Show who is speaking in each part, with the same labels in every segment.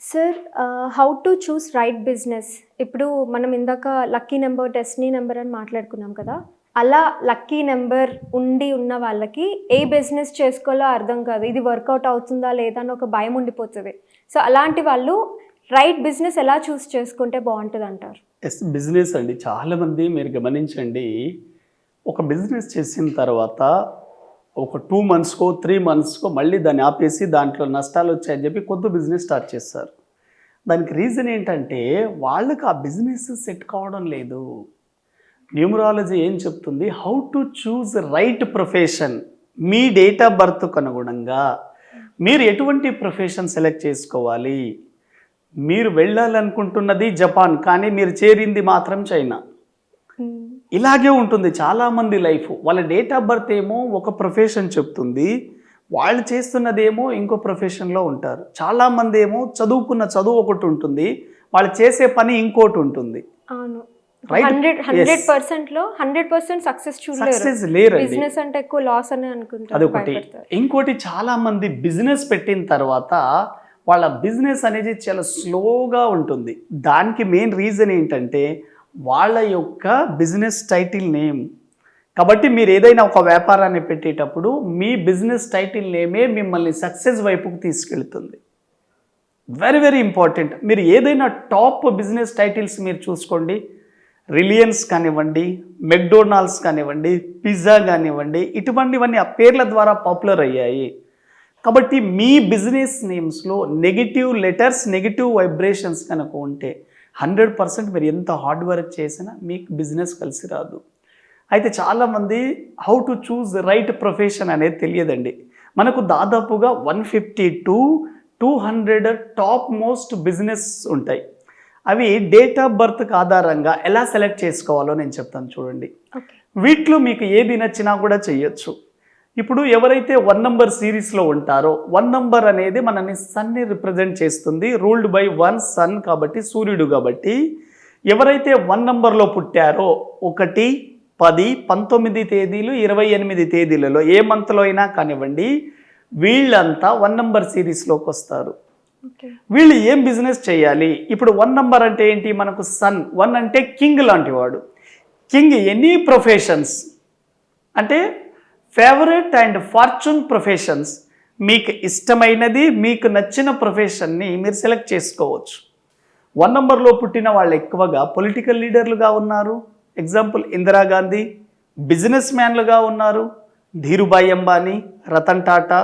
Speaker 1: Sir how to choose right business. ఇప్పుడు మనం ఇందాక లక్కీ నెంబర్, డెస్టినీ నెంబర్ అని మాట్లాడుకున్నాం కదా! అలా లక్కీ నెంబర్ ఉన్న వాళ్ళకి ఏ బిజినెస్ చేసుకోవాలో అర్థం కాదు. ఇది వర్కౌట్ అవుతుందా లేదా అని ఒక భయం ఉండిపోతది. సో, అలాంటి వాళ్ళు రైట్ బిజినెస్ ఎలా చూస్ చేసుకుంటే బావుంటదంటారు?
Speaker 2: బిజినెస్ అండి. చాలామంది మీరు గమనించండి. ఒక బిజినెస్ చేసిన తర్వాత ఒక 2 మంత్స్‌కో, 3 మంత్స్‌కో మళ్ళీ దాన్ని ఆపేసి దాంట్లో నష్టాలొచ్చాయని చెప్పి కొత్త బిజినెస్ స్టార్ట్ చేస్తారు. దానికి రీజన్ ఏంటంటే వాళ్ళకి ఆ బిజినెస్ సెట్ కావడం లేదు. న్యూమరాలజీ ఏం చెప్తుంది? How to choose right profession. మీ డేట్ ఆఫ్ బర్త్‌కు అనుగుణంగా మీరు ఎటువంటి ప్రొఫెషన్ సెలెక్ట్ చేసుకోవాలి. మీరు వెళ్ళాలనుకుంటున్నది జపాన్, కానీ మీరు చేరింది మాత్రం చైనా. ఇలాగే ఉంటుంది చాలామంది లైఫ్. వాళ్ళ డేట్ ఆఫ్ బర్త్ ఏమో ఒక ప్రొఫెషన్ చెప్తుంది, వాళ్ళు చేస్తున్నదేమో ఇంకో ప్రొఫెషన్లో ఉంటారు. చాలామంది ఏమో చదువుకున్న చదువు ఒకటి ఉంటుంది, వాళ్ళు చేసే పని ఇంకోటి ఉంటుంది.
Speaker 1: అవును.
Speaker 2: రైట్?
Speaker 1: 100%లో 100% సక్సెస్
Speaker 2: సక్సెస్
Speaker 1: చూడలేరు.
Speaker 2: లేరండి.
Speaker 1: బిజినెస్ అంటే ఎక్కువ లాస్ అని అనుకుంటారు,
Speaker 2: అదొకటి.
Speaker 1: భయపడతారు.
Speaker 2: ఇంకోటి, చాలామంది బిజినెస్ పెట్టిన తర్వాత వాళ్ళ బిజినెస్ అనేది చాలా స్లోగా ఉంటుంది. దానికి మెయిన్ రీజన్ ఏంటంటే వాళ్ళ యొక్క బిజినెస్ టైటిల్ నేమ్. కాబట్టి మీరు ఏదైనా ఒక వ్యాపారాన్ని పెట్టేటప్పుడు మీ బిజినెస్ టైటిల్ నేమే మిమ్మల్ని సక్సెస్ వైపుకు తీసుకెళ్తుంది. Very very important. మీరు ఏదైనా టాప్ బిజినెస్ టైటిల్స్ మీరు చూసుకోండి. రిలయన్స్ కానివ్వండి, మెక్డొనాల్డ్స్ కానివ్వండి, పిజ్జా కానివ్వండి, ఇటువంటివన్నీ ఆ పేర్ల ద్వారా పాపులర్ అయ్యాయి. కాబట్టి మీ బిజినెస్ నేమ్స్లో నెగిటివ్ లెటర్స్, నెగిటివ్ వైబ్రేషన్స్ కనుక ఉంటే 100% మీరు ఎంత హార్డ్ వర్క్ చేసినా మీకు బిజినెస్ కలిసి రాదు. అయితే చాలామంది how to choose right profession అనేది తెలియదండి. మనకు దాదాపుగా 150 to 200 టాప్ మోస్ట్ బిజినెస్ ఉంటాయి. అవి డేట్ ఆఫ్ బర్త్కి ఆధారంగా ఎలా సెలెక్ట్ చేసుకోవాలో నేను చెప్తాను చూడండి. వీటిలో మీకు ఏది నచ్చినా కూడా చేయొచ్చు. ఇప్పుడు ఎవరైతే 1 నంబర్ సిరీస్లో ఉంటారో, 1 నంబర్ అనేది మనని సన్ని రిప్రజెంట్ చేస్తుంది. రూల్డ్ బై 1 సన్, కాబట్టి సూర్యుడు. కాబట్టి ఎవరైతే 1 నంబర్లో పుట్టారో 1, 10, 19 తేదీలు, 28 తేదీలలో ఏ మంత్లో అయినా కానివ్వండి, వీళ్ళంతా 1 నంబర్ సిరీస్లోకి వస్తారు. వీళ్ళు ఏం బిజినెస్ చేయాలి? ఇప్పుడు 1 నంబర్ అంటే ఏంటి? మనకు సన్. 1 అంటే కింగ్ లాంటి వాడు. కింగ్ ఎనీ ప్రొఫెషన్స్ అంటే ఫేవరెట్ అండ్ ఫార్చ్యూన్ ప్రొఫెషన్స్. మీకు ఇష్టమైనది, మీకు నచ్చిన ప్రొఫెషన్ని మీరు సెలెక్ట్ చేసుకోవచ్చు. 1 నంబర్లో పుట్టిన వాళ్ళు ఎక్కువగా పొలిటికల్ లీడర్లుగా ఉన్నారు. ఎగ్జాంపుల్ ఇందిరాగాంధీ. బిజినెస్ మ్యాన్లుగా ఉన్నారు ధీరుభాయ్ అంబానీ, రతన్ టాటా,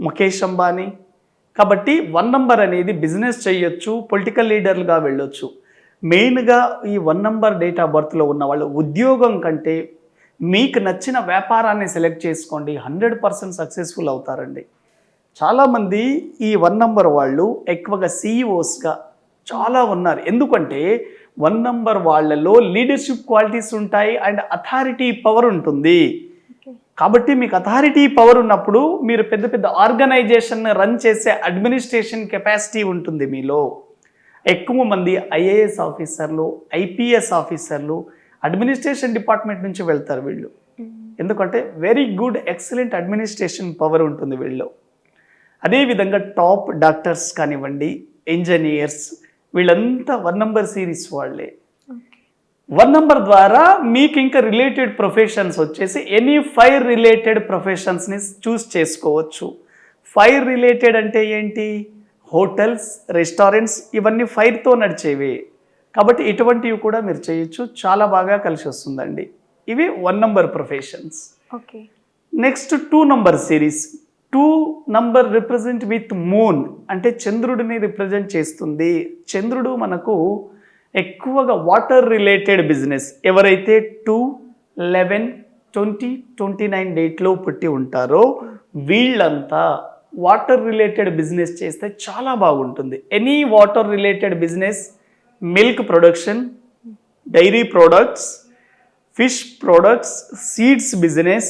Speaker 2: ముఖేష్ అంబానీ. కాబట్టి 1 నంబర్ అనేది బిజినెస్ చేయొచ్చు, పొలిటికల్ లీడర్లుగా వెళ్ళొచ్చు. మెయిన్గా ఈ 1 నంబర్ డేట్ ఆఫ్ బర్త్లో ఉన్న వాళ్ళు ఉద్యోగం కంటే మీకు నచ్చిన వ్యాపారాన్ని సెలెక్ట్ చేసుకోండి, 100% సక్సెస్ఫుల్ అవుతారండి. చాలామంది ఈ 1 నంబర్ వాళ్ళు ఎక్కువగా CEOస్గా చాలా ఉన్నారు. ఎందుకంటే 1 నంబర్ వాళ్ళలో లీడర్షిప్ క్వాలిటీస్ ఉంటాయి అండ్ అథారిటీ పవర్ ఉంటుంది. కాబట్టి మీకు అథారిటీ పవర్ ఉన్నప్పుడు మీరు పెద్ద పెద్ద ఆర్గనైజేషన్ రన్ చేసే అడ్మినిస్ట్రేషన్ కెపాసిటీ ఉంటుంది మీలో. ఎక్కువ మంది IAS ఆఫీసర్లు, IPS ఆఫీసర్లు అడ్మినిస్ట్రేషన్ డిపార్ట్మెంట్ నుంచి వెళ్తారు వీళ్ళు. ఎందుకంటే very good excellent administration power ఉంటుంది వీళ్ళు. అదేవిధంగా టాప్ డాక్టర్స్ కానివ్వండి, ఇంజనీర్స్, వీళ్ళంతా 1 నంబర్ సిరీస్ వాళ్ళే. 1 నంబర్ ద్వారా మీకు ఇంకా రిలేటెడ్ ప్రొఫెషన్స్ వచ్చేసి ఎనీ 5 రిలేటెడ్ ప్రొఫెషన్స్ని చూస్ చేసుకోవచ్చు. 5 రిలేటెడ్ అంటే ఏంటి? హోటల్స్, రెస్టారెంట్స్, ఇవన్నీ 5తో నడిచేవి. కాబట్టి ఇటువంటివి కూడా మీరు చేయొచ్చు. చాలా బాగా కలిసి వస్తుందండి. ఇవి 1 number professions. Next 2 number series. 2 number represent with moon, అంటే చంద్రుడిని రిప్రజెంట్ చేస్తుంది. చంద్రుడు మనకు ఎక్కువగా వాటర్ రిలేటెడ్ బిజినెస్. ఎవరైతే 2, 11, 20, 29 డేట్లో పుట్టి ఉంటారో వీళ్ళంతా వాటర్ రిలేటెడ్ బిజినెస్ చేస్తే చాలా బాగుంటుంది. Any water related business, milk production, dairy products, fish products, seeds business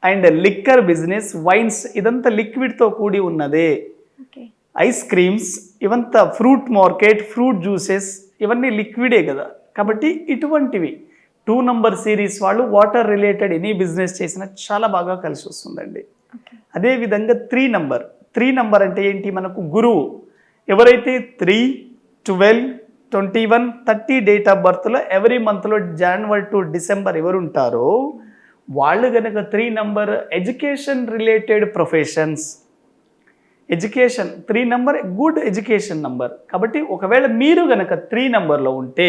Speaker 2: and liquor business, wines, ఇదంతా లిక్విడ్తో కూడి ఉన్నదే. ఐస్ క్రీమ్స్, ఇవంతా ఫ్రూట్ మార్కెట్, ఫ్రూట్ జ్యూసెస్, ఇవన్నీ లిక్విడే కదా. కాబట్టి ఇటువంటివి 2 నంబర్ సిరీస్ వాళ్ళు వాటర్ రిలేటెడ్ ఎనీ బిజినెస్ చేసినా చాలా బాగా కలిసి వస్తుందండి. అదేవిధంగా 3 నంబర్. 3 నంబర్ అంటే ఏంటి? మనకు గురువు. ఎవరైతే 3, 12, 21, 30 డేట్ ఆఫ్ బర్త్లో ఎవ్రీ మంత్లో జనవరి టు డిసెంబర్ ఎవరు ఉంటారో వాళ్ళు కనుక 3 number education related professions, education 3 number good education number. కాబట్టి ఒకవేళ మీరు కనుక 3 నంబర్లో ఉంటే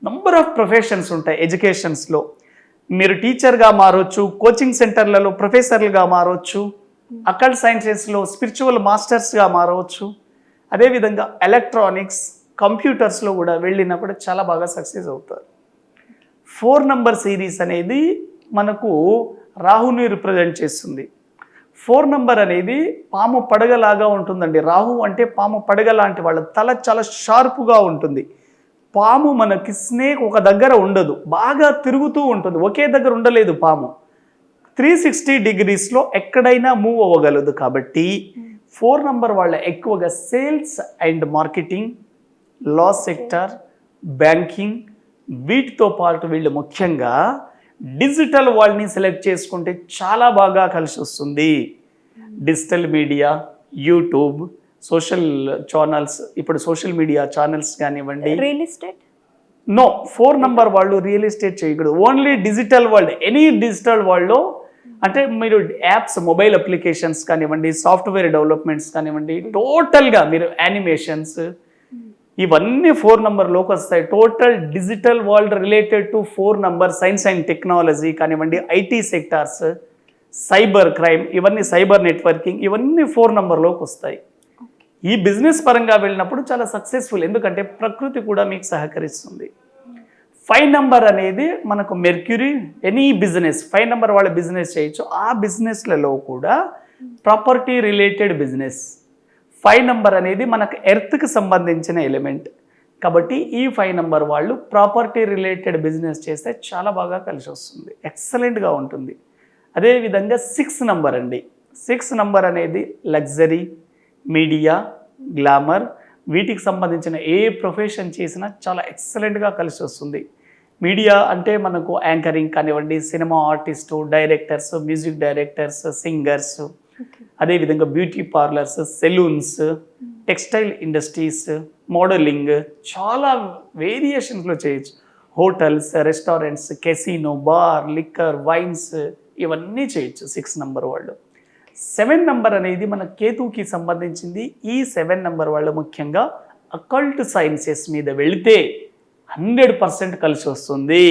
Speaker 2: నంబర్ ఆఫ్ ప్రొఫెషన్స్ ఉంటాయి ఎడ్యుకేషన్స్లో. మీరు టీచర్గా మారవచ్చు, కోచింగ్ సెంటర్లలో ప్రొఫెసర్లుగా మారవచ్చు, అకల్ట్ సైన్సెస్లో స్పిరిచువల్ మాస్టర్స్గా మారవచ్చు. అదేవిధంగా ఎలక్ట్రానిక్స్, కంప్యూటర్స్లో కూడా వెళ్ళినా కూడా చాలా బాగా సక్సెస్ అవుతారు. 4 నంబర్ సిరీస్ అనేది మనకు రాహుని రిప్రజెంట్ చేస్తుంది. 4 నంబర్ అనేది పాము పడగలాగా ఉంటుందండి. రాహు అంటే పాము పడగ లాంటి వాళ్ళ తల చాలా షార్ప్గా ఉంటుంది. పాము మనకి స్నేక్ ఒక దగ్గర ఉండదు, బాగా తిరుగుతూ ఉంటుంది, ఒకే దగ్గర ఉండలేదు పాము. 360 డిగ్రీస్లో ఎక్కడైనా మూవ్ అవ్వగలదు. కాబట్టి 4 నంబర్ వాళ్ళ ఎక్కువగా sales and marketing, law sector, banking, వీటితో పాటు వీళ్ళు ముఖ్యంగా డిజిటల్ వాళ్ళని సెలెక్ట్ చేసుకుంటే చాలా బాగా కలిసి వస్తుంది. Digital media, YouTube, social channels, ఇప్పుడు సోషల్ మీడియా ఛానల్స్ కానివ్వండి.
Speaker 1: రియల్ ఎస్టేట్
Speaker 2: 4 నంబర్ వాళ్ళు రియల్ ఎస్టేట్ చేయకూడదు. Only digital world, any digital వరల్డ్లో అంటే మీరు యాప్స్, మొబైల్ అప్లికేషన్స్ కానివ్వండి, సాఫ్ట్వేర్ డెవలప్మెంట్స్ కానివ్వండి, టోటల్గా మీరు యానిమేషన్స్, ఇవన్నీ 4 నంబర్లోకి వస్తాయి. Total digital world related to 4 number, science and technology కానివ్వండి, ఐటీ సెక్టార్స్, సైబర్ క్రైమ్, ఇవన్నీ సైబర్ నెట్వర్కింగ్, ఇవన్నీ 4 నంబర్లోకి వస్తాయి. ఈ బిజినెస్ పరంగా వెళ్ళినప్పుడు చాలా సక్సెస్ఫుల్, ఎందుకంటే ప్రకృతి కూడా మీకు సహకరిస్తుంది. 5 నంబర్ అనేది మనకు మెర్క్యూరీ, ఎనీ బిజినెస్ 5 నంబర్ వాళ్ళ బిజినెస్ చేయొచ్చు. ఆ బిజినెస్లలో కూడా ప్రాపర్టీ రిలేటెడ్ బిజినెస్. 5 నంబర్ అనేది మనకు ఎర్త్కి సంబంధించిన ఎలిమెంట్. కాబట్టి ఈ 5 నంబర్ వాళ్ళు ప్రాపర్టీ రిలేటెడ్ బిజినెస్ చేస్తే చాలా బాగా కలిసి వస్తుంది, ఎక్సలెంట్గా ఉంటుంది. అదేవిధంగా 6 నంబర్ అండి. 6 నంబర్ అనేది లగ్జరీ, మీడియా, గ్లామర్, వీటికి సంబంధించిన ఏ ప్రొఫెషన్ చేసినా చాలా ఎక్సలెంట్గా కలిసి వస్తుంది. మీడియా అంటే మనకు యాంకరింగ్ కానివ్వండి, cinema artist, directors, music directors, singers, అదేవిధంగా beauty parlours, salons, textile industries, modelling, చాలా వేరియేషన్స్లో చేయొచ్చు. Hotels, restaurants, casino, bar, liquor, wines, ఇవన్నీ చేయొచ్చు 6 నంబర్ వాళ్ళు. 7 నంబర్ అనేది మన కేతుకి సంబంధించింది. ఈ 7 నంబర్ వాళ్ళు ముఖ్యంగా అకల్ట్ సైన్సెస్ మీద వెళితే 100% కలిసి వస్తుంది.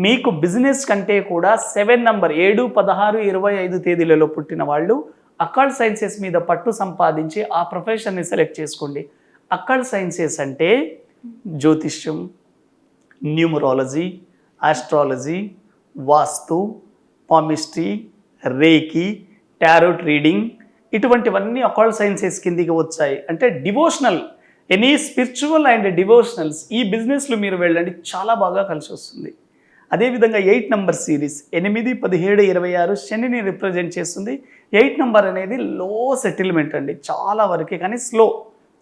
Speaker 2: మీకు బిజినెస్ కంటే కూడా 7 నంబర్ 7, 16, 25 తేదీలలో పుట్టిన వాళ్ళు అకల్ట్ సైన్సెస్ మీద పట్టు సంపాదించి ఆ ప్రొఫెషన్ని సెలెక్ట్ చేసుకోండి. అకల్ట్ సైన్సెస్ అంటే జ్యోతిష్యం, న్యూమరాలజీ, ఆస్ట్రాలజీ, వాస్తు, పామిస్ట్రీ, రేకి, టారోట్ రీడింగ్, ఇటువంటివన్నీ అకల్ట్ సైన్సెస్ కిందికి వచ్చాయి. అంటే devotional, any spiritual and devotionals, ఈ బిజినెస్లో మీరు వెళ్ళండి, చాలా బాగా కలిసి వస్తుంది. అదేవిధంగా 8 నంబర్ సిరీస్ 8, 17, 26 శనిని రిప్రజెంట్ చేస్తుంది. 8 నంబర్ అనేది లో సెటిల్మెంట్ అండి, చాలా వరకే, కానీ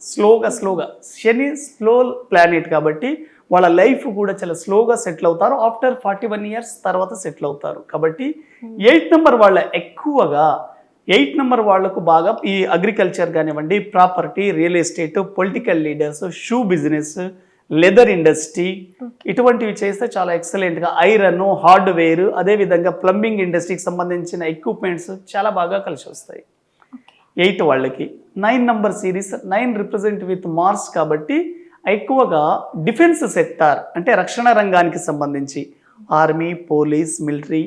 Speaker 2: స్లోగా శని స్లో ప్లానెట్ కాబట్టి వాళ్ళ లైఫ్ కూడా చాలా స్లోగా సెటిల్ అవుతారు. ఆఫ్టర్ 41 ఇయర్స్ తర్వాత సెటిల్ అవుతారు. కాబట్టి 8 నంబర్ వాళ్ళ ఎక్కువగా 8 నంబర్ వాళ్లకు బాగా ఈ అగ్రికల్చర్ కానివ్వండి, property, real estate, political leaders, shoe business, leather industry, ఇటువంటివి చేస్తే చాలా ఎక్సలెంట్గా, ఐరన్, హార్డ్వేర్, అదేవిధంగా ప్లంబింగ్ ఇండస్ట్రీకి సంబంధించిన ఎక్విప్మెంట్స్ చాలా బాగా కలిసి వస్తాయి 8 వాళ్ళకి. 9 number series 9 represent with Mars కాబట్టి ఎక్కువగా డిఫెన్స్ సెక్టార్ అంటే రక్షణ రంగానికి సంబంధించి army, police, military,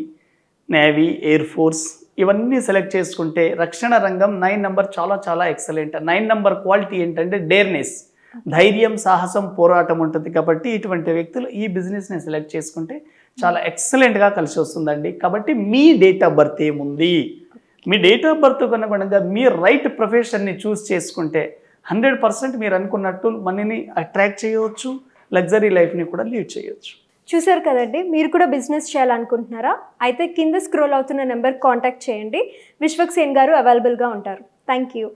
Speaker 2: navy, air force, ఇవన్నీ సెలెక్ట్ చేసుకుంటే రక్షణ రంగం 9 నంబర్ చాలా ఎక్సలెంట్. 9 నంబర్ క్వాలిటీ ఏంటంటే డేర్నెస్, ధైర్యం, సాహసం, పోరాటం ఉంటుంది. కాబట్టి ఇటువంటి వ్యక్తులు ఈ బిజినెస్ని సెలెక్ట్ చేసుకుంటే చాలా ఎక్సలెంట్గా కలిసి వస్తుందండి. కాబట్టి మీ డేట్ ఆఫ్ బర్త్ ఏముంది, మీ డేట్ ఆఫ్ బర్త్ అనుగుణంగా మీ రైట్ ప్రొఫెషన్ని చూస్ చేసుకుంటే 100% మీరు అనుకున్నట్టు మనీని అట్రాక్ట్ చేయవచ్చు, లగ్జరీ లైఫ్ని కూడా లీడ్ చేయవచ్చు.
Speaker 1: చూసారు కదండి, మీరు కూడా బిజినెస్ చేయాలనుకుంటున్నారా? అయితే కింద స్క్రోల్ అవుతున్న నెంబర్ కాంటాక్ట్ చేయండి. విశ్వక్ సేన్ గారు అవైలబుల్గా ఉంటారు. Thank you.